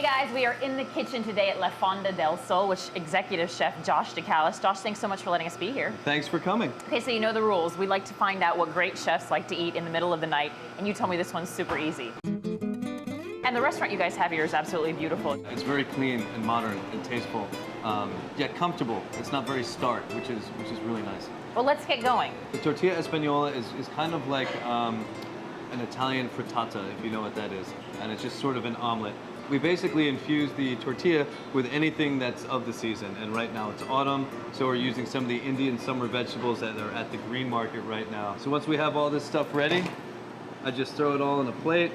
Hey guys, we are in the kitchen today at La Fonda del Sol with executive chef Josh DeCalis. Josh, thanks so much for letting us be here. Thanks for coming. Okay, so you know the rules. We like to find out what great chefs like to eat in the middle of the night, and you told me this one's super easy. And the restaurant you guys have here is absolutely beautiful. It's very clean and modern and tasteful, yet comfortable. It's not very stark, which is really nice. Well, let's get going. The tortilla española is kind of like an Italian frittata, if you know what that is, and it's just sort of an omelet. We basically infuse the tortilla with anything that's of the season, and right now it's autumn, so we're using some of the Indian summer vegetables that are at the green market right now. So once we have all this stuff ready, I just throw it all on a plate,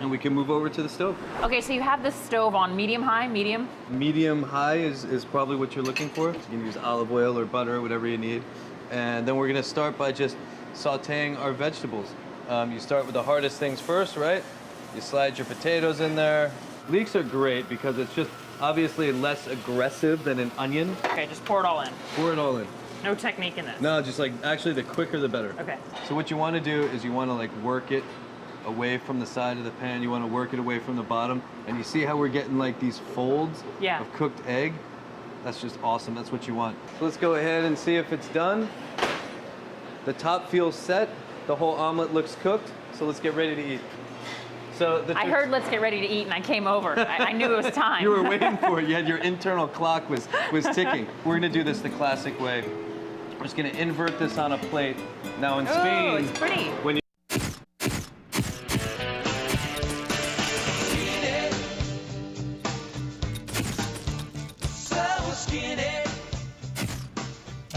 and we can move over to the stove. Okay, so you have this stove on medium-high, medium? Medium-high is probably what you're looking for. You can use olive oil or butter, whatever you need. And then we're gonna start by just sauteing our vegetables. You start with the hardest things first, right? You slide your potatoes in there. Leeks are great because it's just obviously less aggressive than an onion. Okay, just pour it all in. Pour it all in. No technique in this. No, just like, actually the quicker the better. Okay. So what you wanna do is you wanna like work it away from the side of the pan. You wanna work it away from the bottom. And you see how we're getting like these folds of cooked egg? That's just awesome, that's what you want. So let's go ahead and see if it's done. The top feels set. The whole omelet looks cooked. So let's get ready to eat. So I heard let's get ready to eat and I came over. I knew it was time. You were waiting for it. You had your internal clock was ticking. We're gonna do this the classic way. We're just gonna invert this on a plate. Now in Spain, it's pretty. When you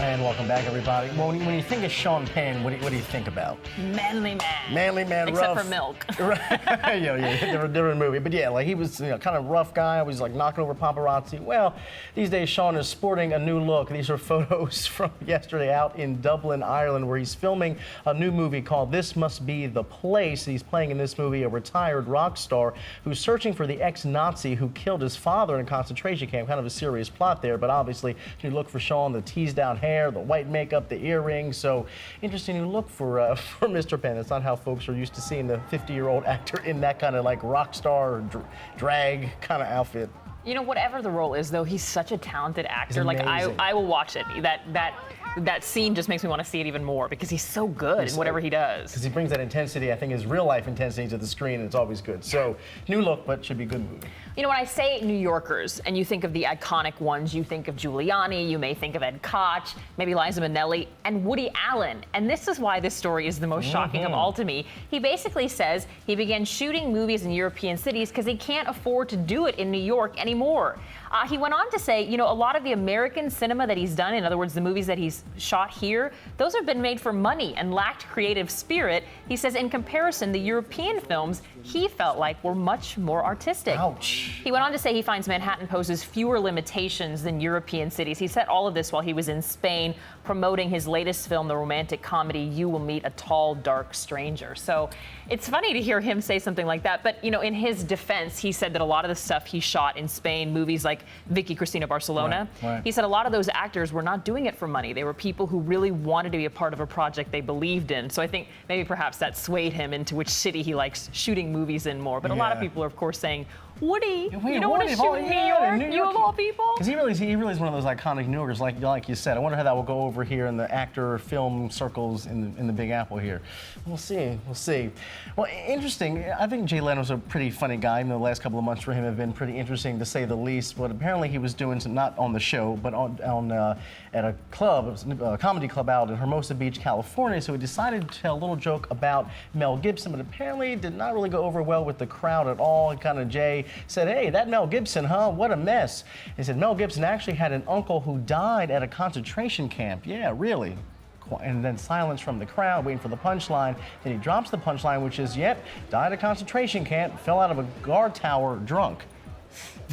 And welcome back, everybody. Well, when you think of Sean Penn, what do you think about? Manly man. Manly man, except rough. for milk. yeah, different movie. But yeah, like he was kind of rough guy, always like knocking over paparazzi. Well, these days Sean is sporting a new look. These are photos from yesterday out in Dublin, Ireland, where he's filming a new movie called This Must Be the Place. He's playing in this movie a retired rock star who's searching for the ex-Nazi who killed his father in a concentration camp. Kind of a serious plot there, but obviously you look for Sean, the teased down hair, the white makeup, the earrings. So interesting new look for Mr. Penn. It's not how folks are used to seeing the 50-year-old actor in that kind of like rock star or drag kind of outfit. You know, whatever the role is, though, he's such a talented actor. He's like I will watch it. That scene just makes me want to see it even more because he's so good in whatever he does. Because he brings that intensity, I think, his real life intensity to the screen, and it's always good. So new look, but should be a good movie. You know, when I say New Yorkers and you think of the iconic ones, you think of Giuliani, you may think of Ed Koch, maybe Liza Minnelli, and Woody Allen. And this is why this story is the most shocking of all to me. He basically says he began shooting movies in European cities because he can't afford to do it in New York anymore. He went on to say, you know, a lot of the American cinema that he's done, in other words, the movies that he's shot here, those have been made for money and lacked creative spirit. He says in comparison, the European films he felt like were much more artistic. Ouch. He went on to say he finds Manhattan poses fewer limitations than European cities. He said all of this while he was in Spain promoting his latest film, the romantic comedy You Will Meet a Tall, Dark Stranger. So it's funny to hear him say something like that. But, you know, in his defense, he said that a lot of the stuff he shot in Spain, movies like Vicky Cristina Barcelona, right. He said a lot of those actors were not doing it for money. They were people who really wanted to be a part of a project they believed in. So I think maybe perhaps that swayed him into which city he likes shooting movies in more. But a lot of people are, of course, saying, Woody, you don't want to shoot in New York, you of all people? Because he really is one of those iconic New Yorkers, like you said. I wonder how that will go over here in the actor film circles in the Big Apple here. We'll see. Well, interesting. I think Jay Leno's a pretty funny guy. The last couple of months for him have been pretty interesting, to say the least. But apparently he was doing some, not on the show, but at a club, a comedy club out in Hermosa Beach, California. So he decided to tell a little joke about Mel Gibson, but apparently did not really go over well with the crowd at all. And kind of Jay said, hey, that Mel Gibson, huh? What a mess. He said, Mel Gibson actually had an uncle who died at a concentration camp. Yeah, really. And then silence from the crowd, waiting for the punchline. Then he drops the punchline, which is, yep, died at a concentration camp, fell out of a guard tower drunk.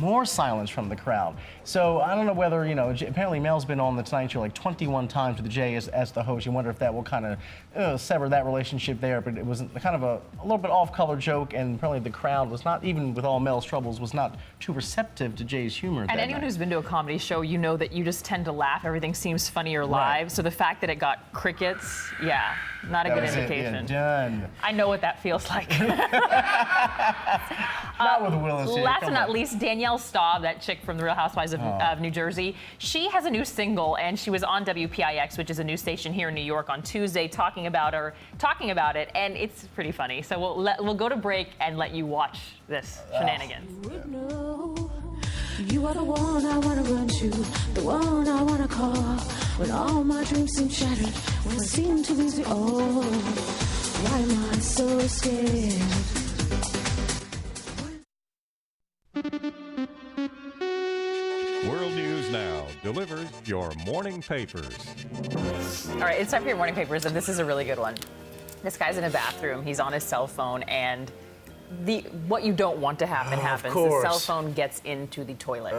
More silence from the crowd. So I don't know whether, apparently Mel's been on the Tonight Show like 21 times with Jay as the host. You wonder if that will kind of sever that relationship there. But it was kind of a little bit off-color joke, and apparently the crowd was not, even with all Mel's troubles, was not too receptive to Jay's humor. And anyone who's been to a comedy show, you know that you just tend to laugh. Everything seems funnier live. Right. So the fact that it got crickets, yeah, not a good indication. Done. I know what that feels like. Not with Willis here. Last Come but not on. least, Danielle Staub, that chick from The Real Housewives of New Jersey. She has a new single, and she was on WPIX, which is a news station here in New York, on Tuesday, talking about it, and it's pretty funny. So we'll go to break and let you watch this shenanigans. You are the one I wanna run to, the one I wanna call. When all my dreams seem shattered, when I seem to lose it all. Why am I so scared? World News Now delivers your morning papers. All right, it's time for your morning papers, and this is a really good one. This guy's in a bathroom. He's on his cell phone, and what you don't want to happen happens. course. The cell phone gets into the toilet.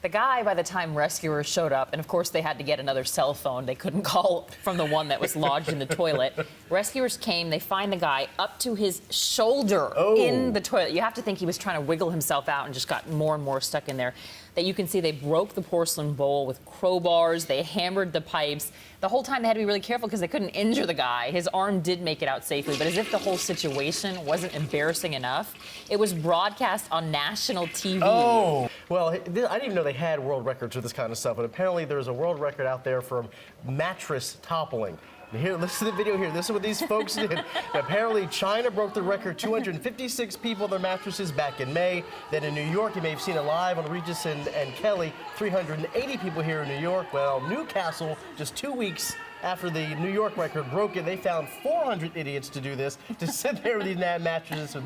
The guy, by the time rescuers showed up, and of course they had to get another cell phone. They couldn't call from the one that was lodged in the toilet. Rescuers came. They find the guy up to his shoulder in the toilet. You have to think he was trying to wiggle himself out and just got more and more stuck in there. That you can see they broke the porcelain bowl with crowbars. They hammered the pipes. The whole time they had to be really careful because they couldn't injure the guy. His arm did make it out safely, but as if the whole situation wasn't embarrassing enough, it was broadcast on national TV. Oh, well, I didn't even know they had world records for this kind of stuff, but apparently there's a world record out there for mattress toppling. Here, listen to the video here. This is what these folks did. Apparently, China broke the record. 256 people in their mattresses back in May. Then in New York, you may have seen it live on Regis and Kelly. 380 people here in New York. Well, Newcastle, just 2 weeks after the New York record broke it, they found 400 idiots to do this, to sit there with these mattresses. So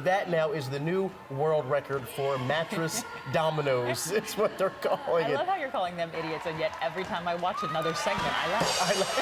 that now is the new world record for mattress dominoes. It's what they're calling I it. love how you're calling them idiots, and yet every time I watch another segment, I laugh.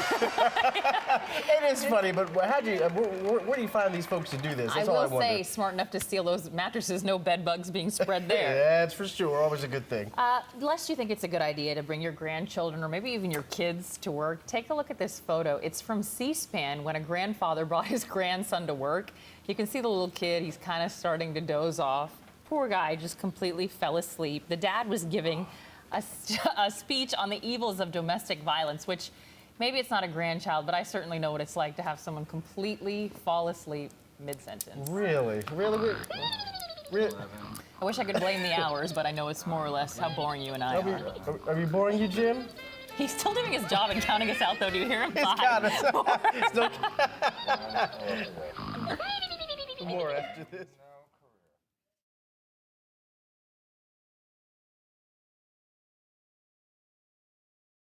It is funny, but where do you find these folks to do this? I That's all I will wonder. say, smart enough to steal those mattresses, no bed bugs being spread there. That's for sure. Always a good thing. Lest you think it's a good idea to bring your grandchildren or maybe even your kids to work, take a look at this photo. It's from C-SPAN when a grandfather brought his grandson to work. You can see the little kid. He's kind of starting to doze off. Poor guy just completely fell asleep. The dad was giving a speech on the evils of domestic violence, which maybe it's not a grandchild, but I certainly know what it's like to have someone completely fall asleep mid-sentence. Really? Really? I wish I could blame the hours, but I know it's more or less how boring you and I are. Are we boring you, Jim? He's still doing his job and counting us out, though. Do you hear him? He's 5, got us. 4. More after this.